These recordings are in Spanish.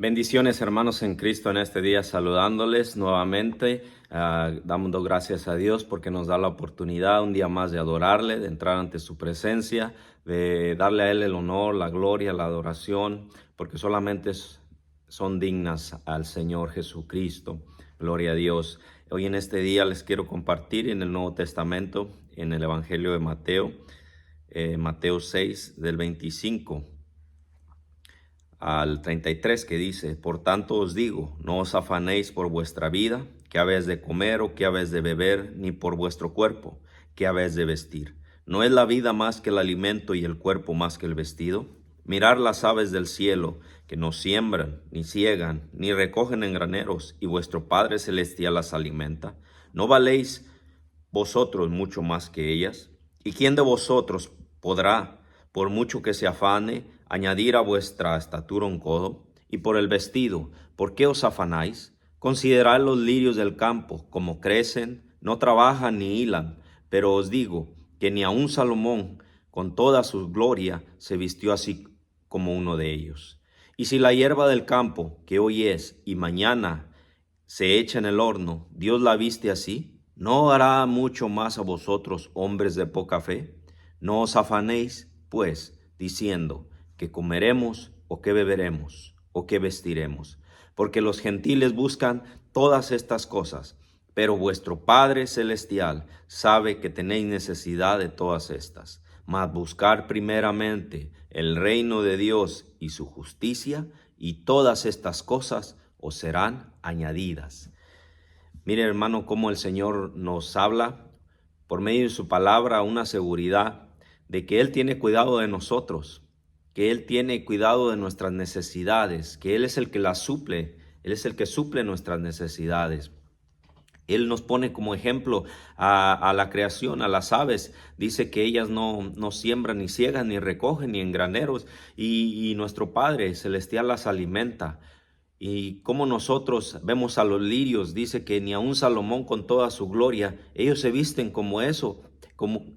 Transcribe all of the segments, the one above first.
Bendiciones, hermanos en Cristo, en este día, saludándoles nuevamente, dando gracias a Dios porque nos da la oportunidad un día más de adorarle, de entrar ante su presencia, de darle a Él el honor, la gloria, la adoración, porque solamente son dignas al Señor Jesucristo. Gloria a Dios. Hoy en este día les quiero compartir en el Nuevo Testamento, en el Evangelio de Mateo, Mateo 6, del 25 al 33, que dice: Por tanto os digo, no os afanéis por vuestra vida, qué habéis de comer o qué habéis de beber, ni por vuestro cuerpo, qué habéis de vestir. ¿No es la vida más que el alimento y el cuerpo más que el vestido? Mirad las aves del cielo, que no siembran, ni siegan, ni recogen en graneros, y vuestro Padre Celestial las alimenta. ¿No valéis vosotros mucho más que ellas? ¿Y quién de vosotros podrá, por mucho que se afane, añadir a vuestra estatura un codo? Y por el vestido, ¿por qué os afanáis? Considerad los lirios del campo, como crecen, no trabajan ni hilan, pero os digo que ni aun Salomón, con toda su gloria, se vistió así como uno de ellos. Y si la hierba del campo, que hoy es y mañana se echa en el horno, Dios la viste así, ¿no hará mucho más a vosotros, hombres de poca fe? No os afanéis, pues, diciendo, ¿qué comeremos, o qué beberemos, o qué vestiremos? Porque los gentiles buscan todas estas cosas, pero vuestro Padre Celestial sabe que tenéis necesidad de todas estas. Mas buscar primeramente el reino de Dios y su justicia, y todas estas cosas os serán añadidas. Mire, hermano, cómo el Señor nos habla por medio de su palabra, una seguridad de que Él tiene cuidado de nosotros, que Él tiene cuidado de nuestras necesidades, que Él es el que las suple, Él es el que suple nuestras necesidades. Él nos pone como ejemplo a la creación, a las aves. Dice que ellas no siembran, ni ciegan, ni recogen, ni en graneros, y nuestro Padre Celestial las alimenta. Y como nosotros vemos a los lirios, dice que ni aun Salomón con toda su gloria, ellos se visten como eso,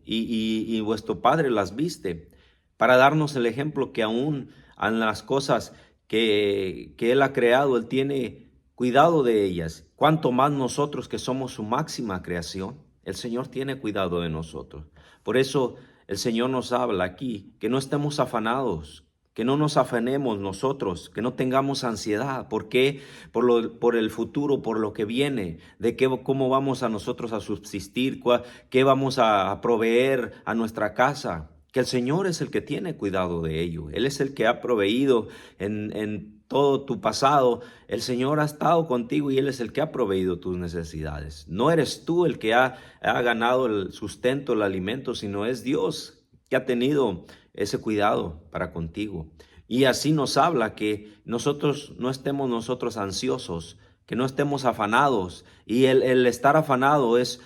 y vuestro Padre las viste, para darnos el ejemplo que aún en las cosas que Él ha creado, Él tiene cuidado de ellas. Cuanto más nosotros, que somos su máxima creación, el Señor tiene cuidado de nosotros. Por eso el Señor nos habla aquí, que no estemos afanados, que no nos afanemos nosotros, que no tengamos ansiedad. ¿Por qué? Por el futuro, por lo que viene, de cómo vamos a nosotros a subsistir, qué vamos a proveer a nuestra casa. Que el Señor es el que tiene cuidado de ello. Él es el que ha proveído en todo tu pasado. El Señor ha estado contigo y Él es el que ha proveído tus necesidades. No eres tú el que ha ganado el sustento, el alimento, sino es Dios que ha tenido ese cuidado para contigo. Y así nos habla que nosotros no estemos nosotros ansiosos, que no estemos afanados. Y el estar afanado es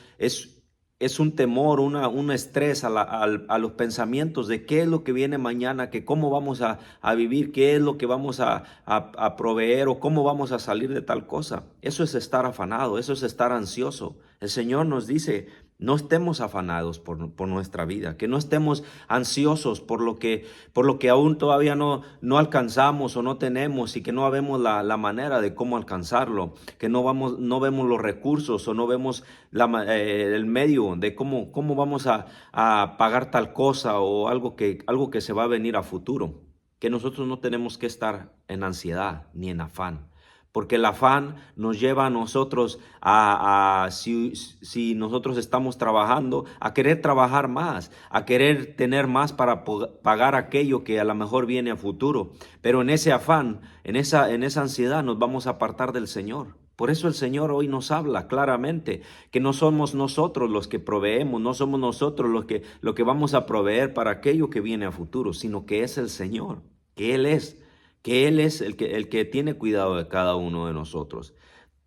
un temor, un estrés a los pensamientos de qué es lo que viene mañana, que cómo vamos a vivir, qué es lo que vamos a proveer o cómo vamos a salir de tal cosa. Eso es estar afanado, eso es estar ansioso. El Señor nos dice: no estemos afanados por nuestra vida, que no estemos ansiosos por lo que aún todavía no alcanzamos o no tenemos, y que no vemos la manera de cómo alcanzarlo, que no vemos los recursos o no vemos el medio de cómo vamos a pagar tal cosa o algo que se va a venir a futuro. Que nosotros no tenemos que estar en ansiedad ni en afán. Porque el afán nos lleva a nosotros si nosotros estamos trabajando, a querer trabajar más, a querer tener más para pagar aquello que a lo mejor viene a futuro. Pero en ese afán, en esa ansiedad, nos vamos a apartar del Señor. Por eso el Señor hoy nos habla claramente que no somos nosotros los que proveemos, no somos nosotros lo que vamos a proveer para aquello que viene a futuro, sino que es el Señor, que Él es el que tiene cuidado de cada uno de nosotros.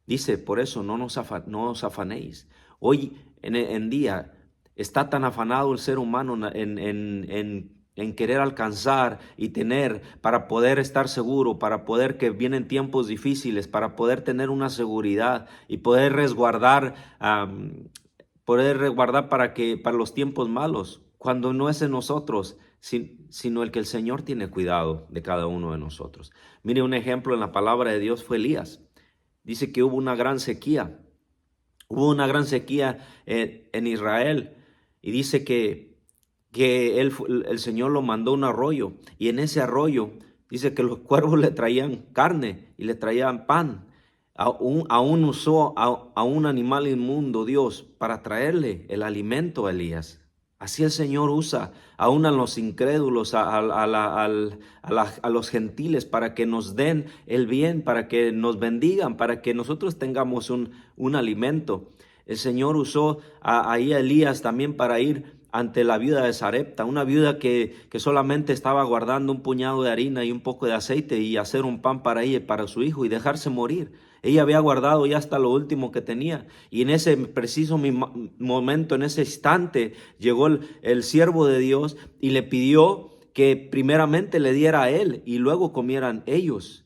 Dice, por eso no os afanéis. Hoy en día está tan afanado el ser humano en querer alcanzar y tener, para poder estar seguro, para poder que vienen tiempos difíciles, para poder tener una seguridad y poder resguardar para los tiempos malos, cuando no es en nosotros. sino el que el Señor tiene cuidado de cada uno de nosotros. Mire, un ejemplo en la palabra de Dios fue Elías. Dice que hubo una gran sequía. Hubo una gran sequía en Israel y dice que el Señor lo mandó a un arroyo, y en ese arroyo dice que los cuervos le traían carne y le traían pan. Aún usó a un animal inmundo Dios para traerle el alimento a Elías. Así el Señor usa aún a los incrédulos, a los gentiles, para que nos den el bien, para que nos bendigan, para que nosotros tengamos un alimento. El Señor usó ahí a Elías también para ir ante la viuda de Sarepta, una viuda que solamente estaba guardando un puñado de harina y un poco de aceite y hacer un pan para ella y para su hijo y dejarse morir. Ella había guardado ya hasta lo último que tenía, y en ese preciso momento, en ese instante, llegó el siervo de Dios y le pidió que primeramente le diera a él y luego comieran ellos.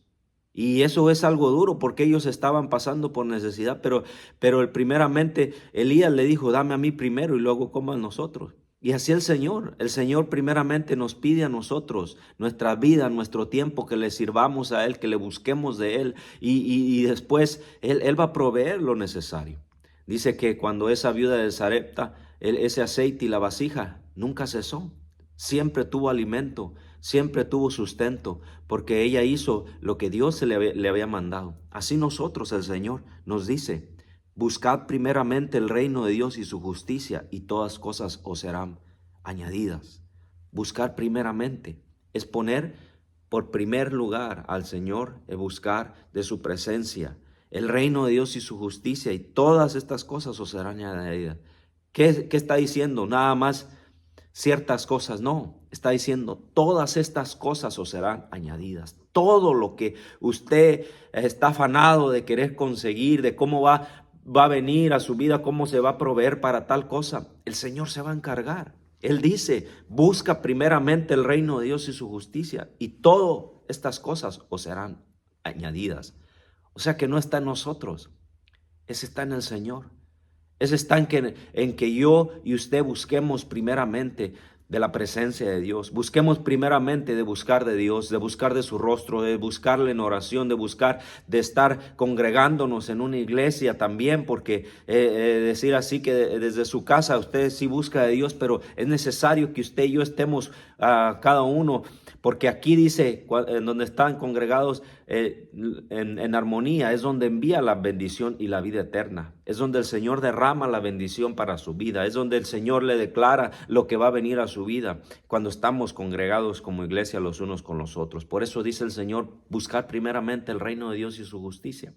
Y eso es algo duro porque ellos estaban pasando por necesidad, pero primeramente Elías le dijo, dame a mí primero y luego coman nosotros. Y así el Señor primeramente nos pide a nosotros, nuestra vida, nuestro tiempo, que le sirvamos a Él, que le busquemos de Él, y después Él va a proveer lo necesario. Dice que cuando esa viuda de Sarepta, ese aceite y la vasija nunca cesó, siempre tuvo alimento, siempre tuvo sustento, porque ella hizo lo que Dios le había mandado. Así nosotros, el Señor nos dice, buscad primeramente el reino de Dios y su justicia, y todas cosas os serán añadidas. Buscar primeramente es poner por primer lugar al Señor, es buscar de su presencia, el reino de Dios y su justicia, y todas estas cosas os serán añadidas. ¿Qué está diciendo? Nada más ciertas cosas, no. Está diciendo, todas estas cosas os serán añadidas. Todo lo que usted está afanado de querer conseguir, de cómo va a venir a su vida, cómo se va a proveer para tal cosa, el Señor se va a encargar. Él dice, busca primeramente el reino de Dios y su justicia, y todas estas cosas os serán añadidas. O sea que no está en nosotros, está en el Señor. Está en que yo y usted busquemos primeramente de la presencia de Dios. Busquemos primeramente de buscar de Dios, de buscar de su rostro, de buscarle en oración, de buscar de estar congregándonos en una iglesia también, porque decir así que desde su casa usted sí busca de Dios, pero es necesario que usted y yo estemos cada uno, porque aquí dice, en donde están congregados en armonía, es donde envía la bendición y la vida eterna. Es donde el Señor derrama la bendición para su vida. Es donde el Señor le declara lo que va a venir a su vida cuando estamos congregados como iglesia los unos con los otros. Por eso dice el Señor, buscar primeramente el reino de Dios y su justicia,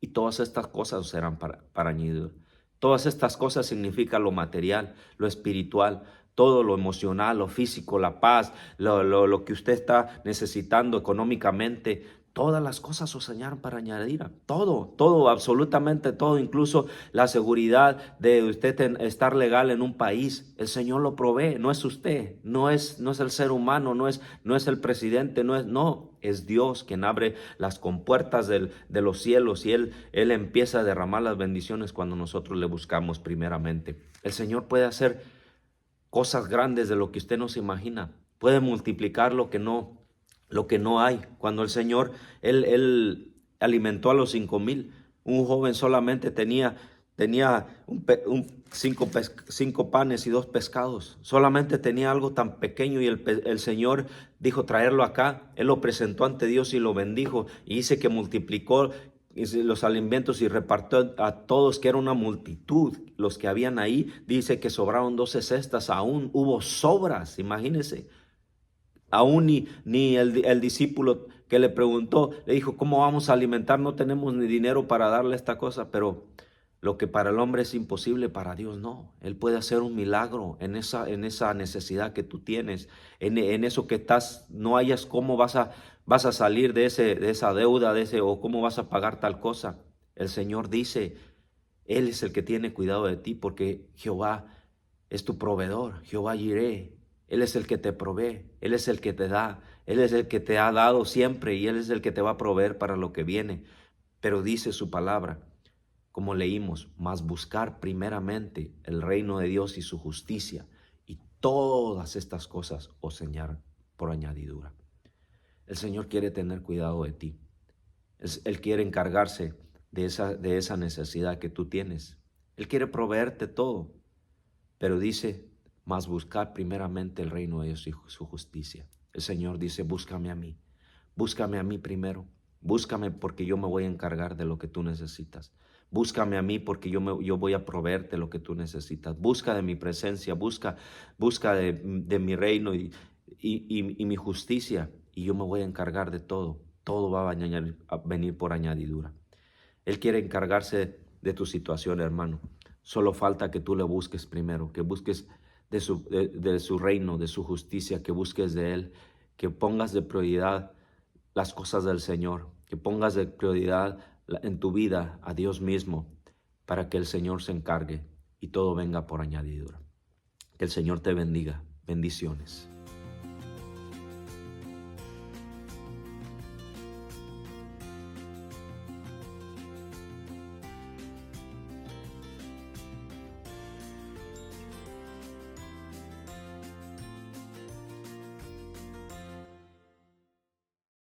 y todas estas cosas serán para añadir. Todas estas cosas significan lo material, lo espiritual, todo lo emocional, lo físico, la paz, lo que usted está necesitando económicamente. Todas las cosas os señalan para añadir. Todo, absolutamente todo, incluso la seguridad de usted estar legal en un país. El Señor lo provee, no es usted, no es el ser humano, no es el presidente, es Dios quien abre las compuertas de los cielos, y Él empieza a derramar las bendiciones cuando nosotros le buscamos primeramente. El Señor puede hacer cosas grandes de lo que usted no se imagina. Puede multiplicar lo que no hay. Cuando el Señor, Él alimentó a los 5,000, un joven solamente tenía cinco panes y 2 pescados. Solamente tenía algo tan pequeño, y el Señor dijo, traerlo acá. Él lo presentó ante Dios y lo bendijo, y dice que multiplicó los alimentos y repartió a todos, que era una multitud los que habían ahí. Dice que sobraron 12 cestas, aún hubo sobras, imagínense. Aún ni el discípulo que le preguntó, le dijo, ¿cómo vamos a alimentar? No tenemos ni dinero para darle esta cosa. Pero lo que para el hombre es imposible, para Dios no. Él puede hacer un milagro en esa necesidad que tú tienes, en eso que no hayas cómo vas a salir de esa deuda, o cómo vas a pagar tal cosa. El Señor dice, Él es el que tiene cuidado de ti, porque Jehová es tu proveedor, Jehová Jireh. Él es el que te provee, Él es el que te da, Él es el que te ha dado siempre, y Él es el que te va a proveer para lo que viene. Pero dice su palabra, como leímos, mas buscar primeramente el reino de Dios y su justicia, y todas estas cosas os señalan por añadidura. El Señor quiere tener cuidado de ti. Él quiere encargarse de esa necesidad que tú tienes. Él quiere proveerte todo, pero dice, mas buscar primeramente el reino de Dios y su justicia. El Señor dice, búscame a mí primero, búscame porque yo me voy a encargar de lo que tú necesitas. Búscame a mí porque yo voy a proveerte lo que tú necesitas. Busca de mi presencia, busca de mi reino y mi justicia, y yo me voy a encargar de todo. Todo va a venir por añadidura. Él quiere encargarse de tu situación, hermano. Solo falta que tú le busques primero, que busques de su reino, de su justicia, que busques de Él, que pongas de prioridad las cosas del Señor, que pongas de prioridad en tu vida a Dios mismo, para que el Señor se encargue y todo venga por añadidura. Que el Señor te bendiga. Bendiciones.